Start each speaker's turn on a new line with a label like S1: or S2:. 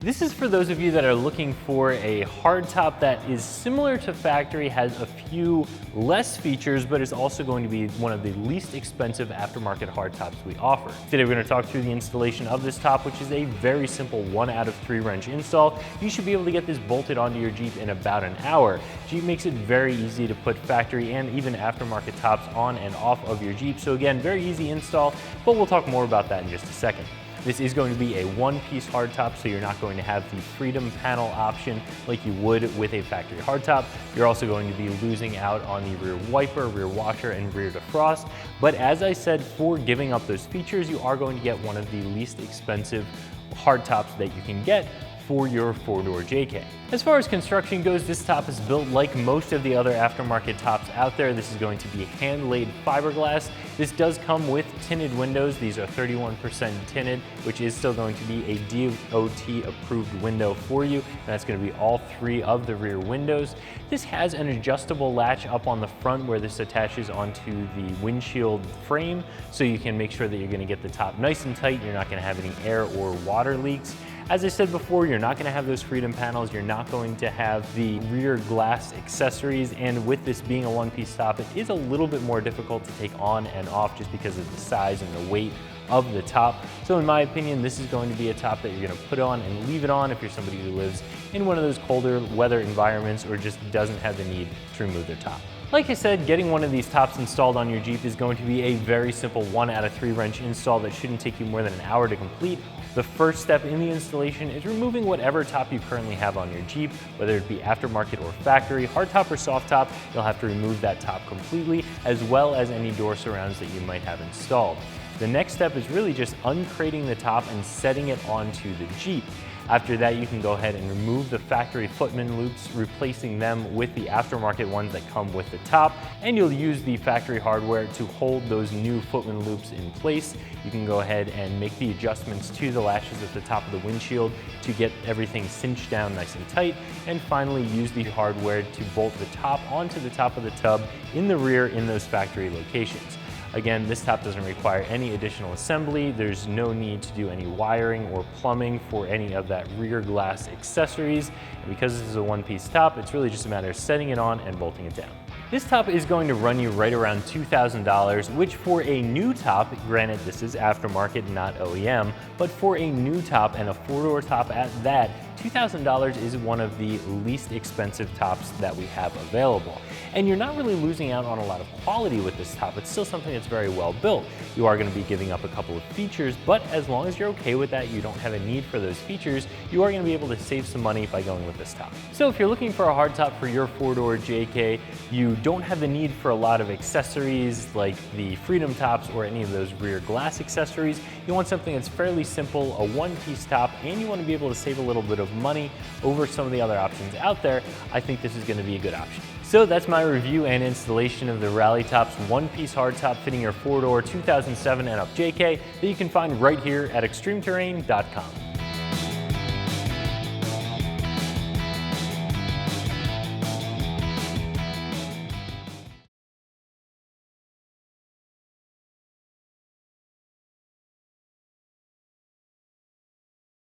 S1: This is for those of you that are looking for a hardtop that is similar to factory, has a few less features, but is also going to be one of the least expensive aftermarket hardtops we offer. Today we're going to talk through the installation of this top, which is a very simple 1 out of 3 wrench install. You should be able to get this bolted onto your Jeep in about an hour. Jeep makes it very easy to put factory and even aftermarket tops on and off of your Jeep. So again, very easy install, but we'll talk more about that in just a second. This is going to be a one-piece hardtop, so you're not going to have the Freedom panel option like you would with a factory hardtop. You're also going to be losing out on the rear wiper, rear washer, and rear defrost. But as I said, for giving up those features, you are going to get one of the least expensive hardtops that you can get for your 4-door JK. As far as construction goes, this top is built like most of the other aftermarket tops out there. This is going to be hand-laid fiberglass. This does come with tinted windows. These are 31% tinted, which is still going to be a DOT approved window for you. And that's going to be all 3 of the rear windows. This has an adjustable latch up on the front where this attaches onto the windshield frame, so you can make sure that you're going to get the top nice and tight. You're not going to have any air or water leaks. As I said before, you're not going to have those Freedom panels. You're not going to have the rear glass accessories. And with this being a one-piece top, it is a little bit more difficult to take on and off just because of the size and the weight of the top. So in my opinion, this is going to be a top that you're going to put on and leave it on if you're somebody who lives in one of those colder weather environments or just doesn't have the need to remove their top. Like I said, getting one of these tops installed on your Jeep is going to be a very simple 1 out of 3 wrench install that shouldn't take you more than an hour to complete. The first step in the installation is removing whatever top you currently have on your Jeep, whether it be aftermarket or factory, hardtop or soft top. You'll have to remove that top completely, as well as any door surrounds that you might have installed. The next step is really just uncrating the top and setting it onto the Jeep. After that, you can go ahead and remove the factory footman loops, replacing them with the aftermarket ones that come with the top, and you'll use the factory hardware to hold those new footman loops in place. You can go ahead and make the adjustments to the latches at the top of the windshield to get everything cinched down nice and tight, and finally use the hardware to bolt the top onto the top of the tub in the rear in those factory locations. Again, this top doesn't require any additional assembly. There's no need to do any wiring or plumbing for any of that rear glass accessories. And because this is a one-piece top, it's really just a matter of setting it on and bolting it down. This top is going to run you right around $2,000, which for a new top, granted this is aftermarket, not OEM, but for a new top and a 4-door top at that, $2,000 is one of the least expensive tops that we have available. And you're not really losing out on a lot of quality with this top. It's still something that's very well built. You are going to be giving up a couple of features, but as long as you're okay with that, you don't have a need for those features, you are going to be able to save some money by going with this top. So if you're looking for a hardtop for your 4-door JK, you don't have the need for a lot of accessories like the Freedom tops or any of those rear glass accessories. You want something that's fairly simple, a one-piece top, and you want to be able to save a little bit of money over some of the other options out there. I think this is going to be a good option. So that's my review and installation of the Rallytop's one-piece hardtop fitting your 4-door 2007 and up JK that you can find right here at ExtremeTerrain.com.